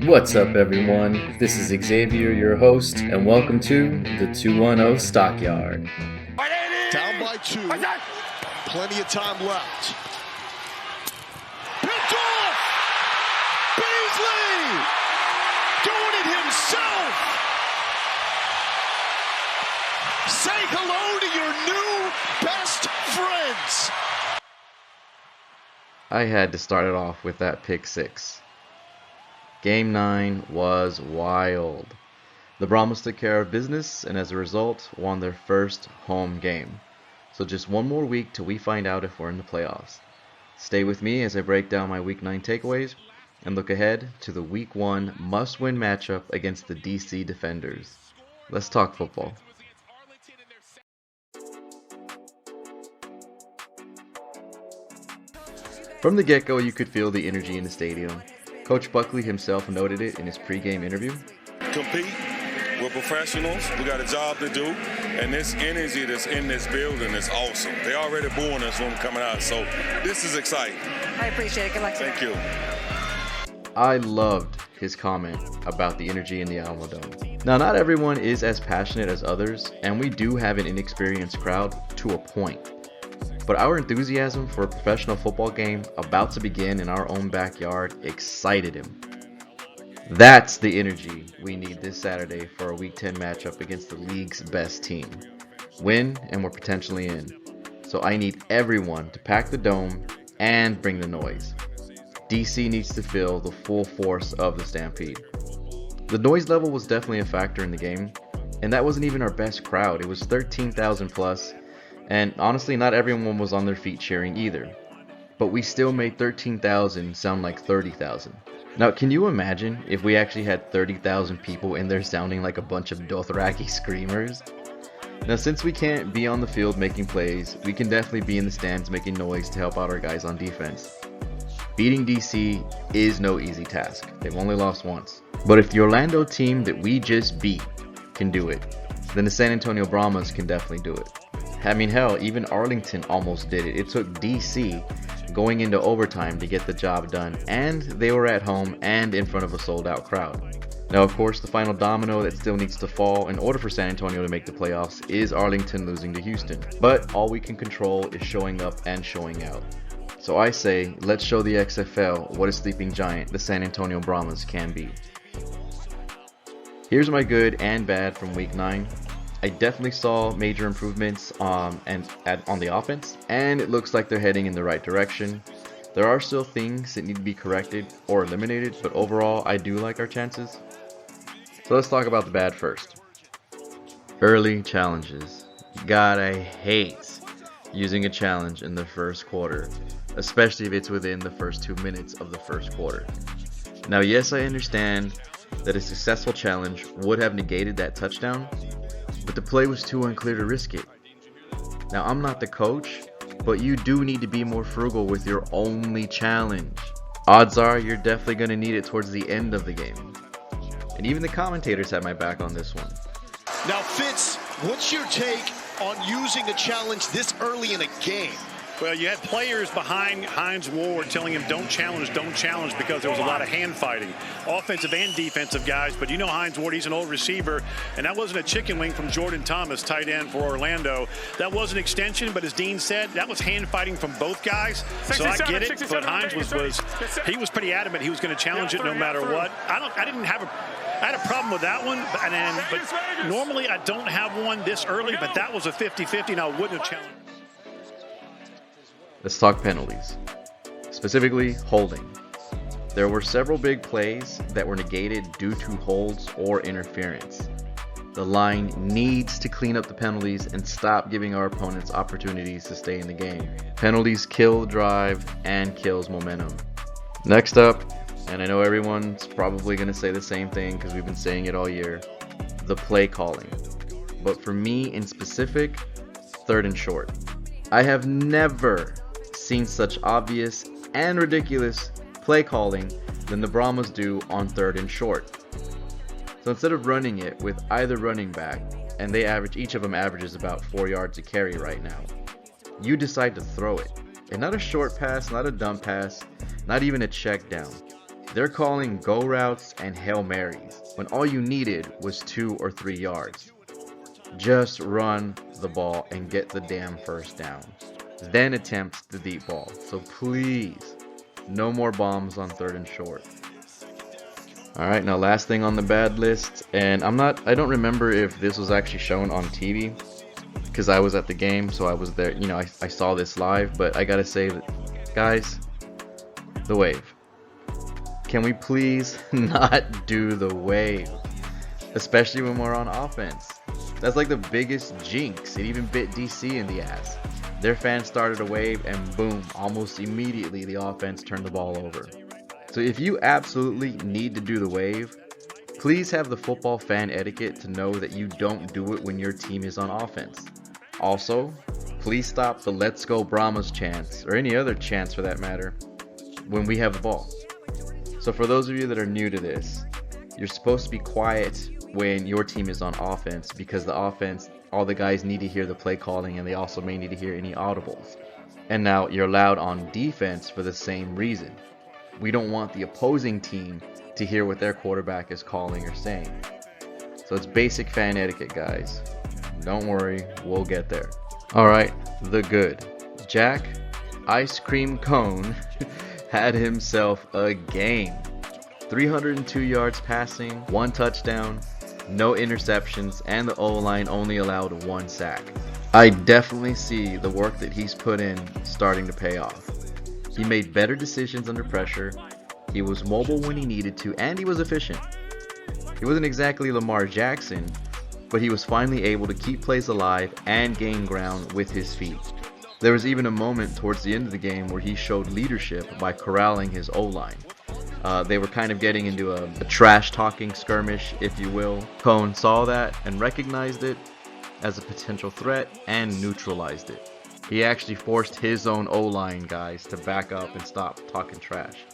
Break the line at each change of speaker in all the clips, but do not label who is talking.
What's up, everyone? This is Xavier, your host, and welcome to the 210 Stockyard.
Down by 2. Plenty of time left. Picked off! Beasley! Doing it himself! Say hello to your new best friends!
I had to start it off with that pick 6. Game 9 was wild. The Brahmas took care of business and as a result won their first home game. So just one more week till we find out if we're in the playoffs. Stay with me as I break down my Week 9 takeaways and look ahead to the Week 1 must-win matchup against the DC Defenders. Let's talk football. From the get-go, you could feel the energy in the stadium. Coach Buckley himself noted it in his pregame interview.
Compete. We're professionals. We got a job to do. And this energy that's in this building is awesome. They already booing us when we're coming out. So this is exciting.
I appreciate it. Good luck.
Thank you.
I loved his comment about the energy in the Alamo Dome. Now, not everyone is as passionate as others, and we do have an inexperienced crowd to a point. But our enthusiasm for a professional football game about to begin in our own backyard excited him. That's the energy we need this Saturday for a Week 10 matchup against the league's best team. Win, and we're potentially in. So I need everyone to pack the dome and bring the noise. DC needs to feel the full force of the Stampede. The noise level was definitely a factor in the game, and that wasn't even our best crowd. It was 13,000 plus. And honestly, not everyone was on their feet cheering either. But we still made 13,000 sound like 30,000. Now, can you imagine if we actually had 30,000 people in there sounding like a bunch of Dothraki screamers? Now, since we can't be on the field making plays, we can definitely be in the stands making noise to help out our guys on defense. Beating DC is no easy task. They've only lost once. But if the Orlando team that we just beat can do it, then the San Antonio Brahmas can definitely do it. I mean, hell, even Arlington almost did it. It took DC going into overtime to get the job done, and they were at home and in front of a sold-out crowd. Now, of course, the final domino that still needs to fall in order for San Antonio to make the playoffs is Arlington losing to Houston. But all we can control is showing up and showing out. So I say, let's show the XFL what a sleeping giant the San Antonio Brahmas can be. Here's my good and bad from Week 9. I definitely saw major improvements on the offense, and it looks like they're heading in the right direction. There are still things that need to be corrected or eliminated, but overall, I do like our chances. So let's talk about the bad first. Early challenges. God, I hate using a challenge in the first quarter, especially if it's within the first 2 minutes of the first quarter. Now, yes, I understand that a successful challenge would have negated that touchdown, but the play was too unclear to risk it. Now, I'm not the coach, but you do need to be more frugal with your only challenge. Odds are you're definitely going to need it towards the end of the game. And even the commentators had my back on this one.
Now, Fitz, what's your take on using a challenge this early in a game?
Well, you had players behind Hines Ward telling him don't challenge, because there was a lot of hand fighting. Offensive and defensive guys, but you know Hines Ward, he's an old receiver, and that wasn't a chicken wing from Jordan Thomas, tight end for Orlando. That was an extension, but as Dean said, that was hand fighting from both guys. So I get it, but Hines was pretty adamant he was going to challenge it no matter what. I had a problem with that one, but normally I don't have one this early, but that was a 50-50, and I wouldn't have challenged.
Let's talk penalties, specifically holding. There were several big plays that were negated due to holds or interference. The line needs to clean up the penalties and stop giving our opponents opportunities to stay in the game. Penalties kill the drive and kills momentum. Next up, and I know everyone's probably going to say the same thing because we've been saying it all year, the play calling. But for me in specific, 3rd and short. I have never seen such obvious and ridiculous play calling than the Brahmas do on 3rd and short. So instead of running it with either running back, and each of them averages about 4 yards a carry right now, you decide to throw it. And not a short pass, not a dump pass, not even a check down. They're calling go routes and Hail Marys when all you needed was 2 or 3 yards. Just run the ball and get the damn first down. Then attempt the deep ball. So please, no more bombs on 3rd and short. Alright, now last thing on the bad list, and I don't remember if this was actually shown on TV, because I was at the game, so I was there, I saw this live, but I gotta say that, guys, the wave. Can we please not do the wave? Especially when we're on offense. That's like the biggest jinx. It even bit DC in the ass. Their fans started a wave and boom, almost immediately the offense turned the ball over. So if you absolutely need to do the wave, please have the football fan etiquette to know that you don't do it when your team is on offense. Also, please stop the "Let's Go Brahmas" chants, or any other chants for that matter, when we have the ball. So for those of you that are new to this, you're supposed to be quiet when your team is on offense, because the offense, all the guys need to hear the play calling, and they also may need to hear any audibles. And now you're loud on defense for the same reason. We don't want the opposing team to hear what their quarterback is calling or saying. So it's basic fan etiquette, guys. Don't worry, we'll get there. Alright, the good. Jack Ice Cream Cone had himself a game. 302 yards passing, 1 touchdown, no interceptions, and the O-line only allowed 1 sack. I definitely see the work that he's put in starting to pay off. He made better decisions under pressure, he was mobile when he needed to, and he was efficient. He wasn't exactly Lamar Jackson, but he was finally able to keep plays alive and gain ground with his feet. There was even a moment towards the end of the game where he showed leadership by corralling his O-line. They were kind of getting into a trash-talking skirmish, if you will. Cone saw that and recognized it as a potential threat and neutralized it. He actually forced his own O-line guys to back up and stop talking trash.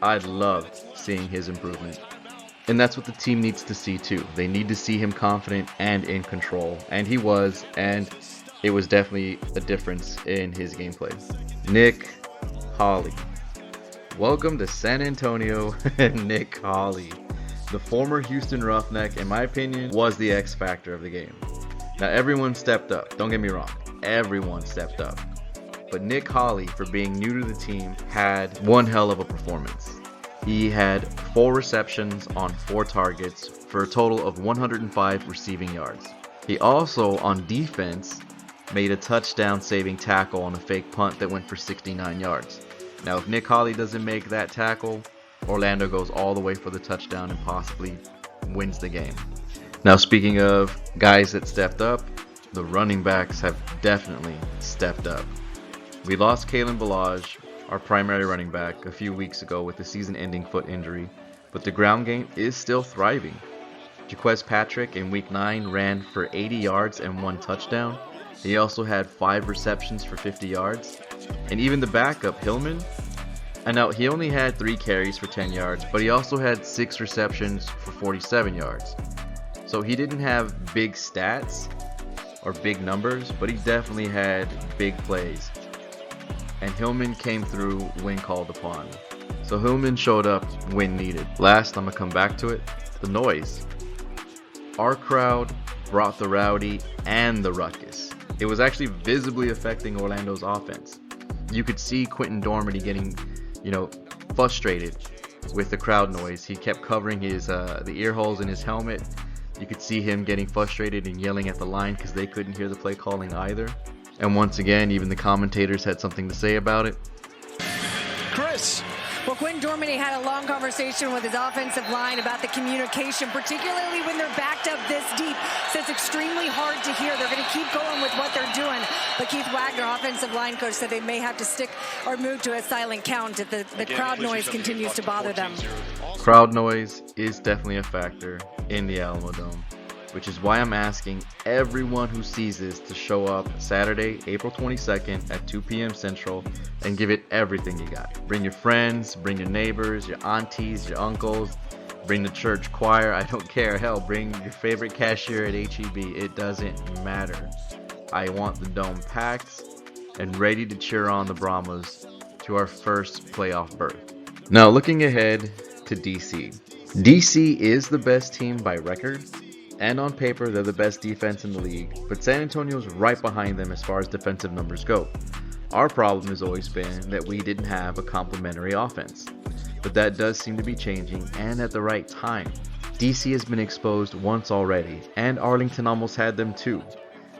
I loved seeing his improvement. And that's what the team needs to see too. They need to see him confident and in control. And he was, and it was definitely a difference in his gameplay. Nick Hawley. Welcome to San Antonio, Nick Hawley. The former Houston Roughneck, in my opinion, was the X factor of the game. Now everyone stepped up, don't get me wrong. Everyone stepped up. But Nick Hawley, for being new to the team, had one hell of a performance. He had 4 receptions on 4 targets for a total of 105 receiving yards. He also, on defense, made a touchdown saving tackle on a fake punt that went for 69 yards. Now if Nick Hawley doesn't make that tackle, Orlando goes all the way for the touchdown and possibly wins the game. Now speaking of guys that stepped up, the running backs have definitely stepped up. We lost Kalen Ballage, our primary running back, a few weeks ago with a season-ending foot injury, but the ground game is still thriving. Jaquez Patrick in week 9 ran for 80 yards and 1 touchdown. He also had 5 receptions for 50 yards. And even the backup, Hillman, and now he only had 3 carries for 10 yards, but he also had 6 receptions for 47 yards. So he didn't have big stats or big numbers, but he definitely had big plays. And Hillman came through when called upon. So Hillman showed up when needed. Last, I'm going to come back to it, the noise. Our crowd brought the rowdy and the ruckus. It was actually visibly affecting Orlando's offense. You could see Quentin Dormady getting, frustrated with the crowd noise. He kept covering his the ear holes in his helmet. You could see him getting frustrated and yelling at the line because they couldn't hear the play calling either. And once again, even the commentators had something to say about it.
Chris.
Well, Quentin Dormady had a long conversation with his offensive line about the communication, particularly when they're backed up this deep. So it's extremely hard to hear. They're going to keep going with what they're doing. But Keith Wagner, offensive line coach, said they may have to stick or move to a silent count if the crowd noise continues to bother them.
Crowd noise is definitely a factor in the Alamodome, which is why I'm asking everyone who sees this to show up Saturday, April 22nd at 2 p.m. Central and give it everything you got. Bring your friends, bring your neighbors, your aunties, your uncles, bring the church choir, I don't care. Hell, bring your favorite cashier at HEB. It doesn't matter. I want the dome packed and ready to cheer on the Brahmas to our first playoff berth. Now, looking ahead to to DC. DC is the best team by record, and on paper they're the best defense in the league, but San Antonio's right behind them as far as defensive numbers go. Our problem has always been that we didn't have a complementary offense, but that does seem to be changing, and at the right time. DC has been exposed once already, and Arlington almost had them too.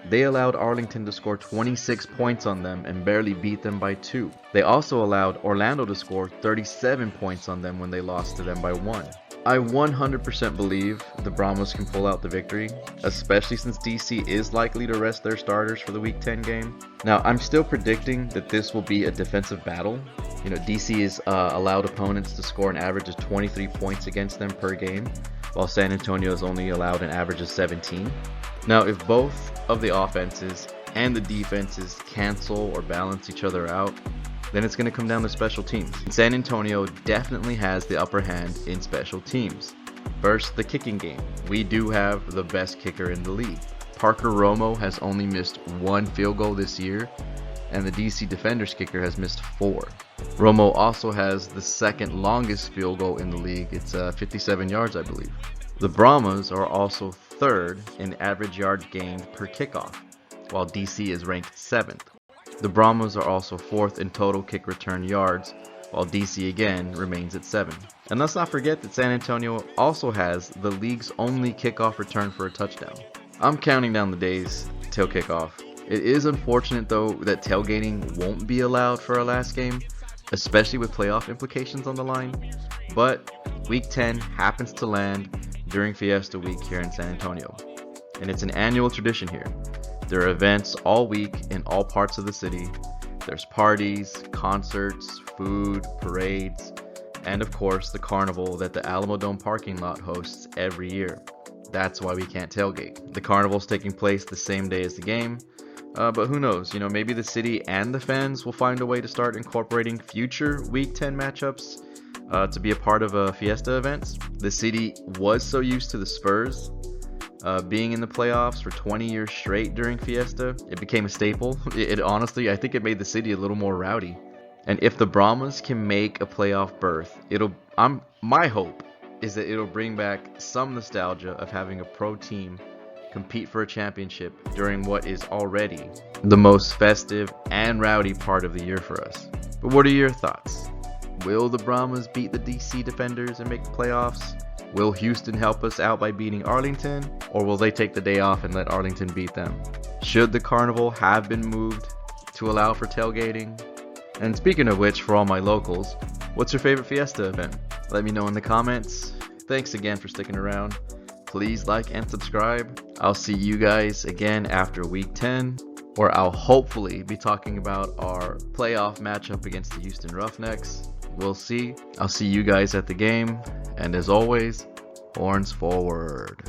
They allowed Arlington to score 26 points on them and barely beat them by 2. They also allowed Orlando to score 37 points on them when they lost to them by 1. I 100% believe the Brahmas can pull out the victory, especially since DC is likely to rest their starters for the Week 10 game. Now, I'm still predicting that this will be a defensive battle. DC has allowed opponents to score an average of 23 points against them per game, while San Antonio has only allowed an average of 17. Now, if both of the offenses and the defenses cancel or balance each other out, then it's going to come down to special teams. San Antonio definitely has the upper hand in special teams. First, the kicking game. We do have the best kicker in the league. Parker Romo has only missed 1 field goal this year, and the DC Defenders kicker has missed 4. Romo also has the second longest field goal in the league. It's 57 yards, I believe. The Brahmas are also 3rd in average yards gained per kickoff, while DC is ranked 7th. The Brahmas are also 4th in total kick return yards, while DC again remains at 7. And let's not forget that San Antonio also has the league's only kickoff return for a touchdown. I'm counting down the days till kickoff. It is unfortunate though that tailgating won't be allowed for our last game, especially with playoff implications on the line, but Week 10 happens to land during Fiesta Week here in San Antonio, and it's an annual tradition here. There are events all week in all parts of the city. There's parties, concerts, food, parades, and of course the carnival that the Alamodome parking lot hosts every year. That's why we can't tailgate. The carnival's taking place the same day as the game, but who knows, maybe the city and the fans will find a way to start incorporating future Week 10 matchups to be a part of Fiesta events. The city was so used to the Spurs being in the playoffs for 20 years straight during Fiesta, it became a staple. It honestly, I think it made the city a little more rowdy. And if the Brahmas can make a playoff berth, my hope is that it'll bring back some nostalgia of having a pro team compete for a championship during what is already the most festive and rowdy part of the year for us. But what are your thoughts? Will the Brahmas beat the DC Defenders and make the playoffs? Will Houston help us out by beating Arlington, or will they take the day off and let Arlington beat them? Should the carnival have been moved to allow for tailgating? And speaking of which, for all my locals, what's your favorite Fiesta event? Let me know in the comments. Thanks again for sticking around. Please like and subscribe. I'll see you guys again after Week 10, where I'll hopefully be talking about our playoff matchup against the Houston Roughnecks. We'll see. I'll see you guys at the game. And as always, horns forward.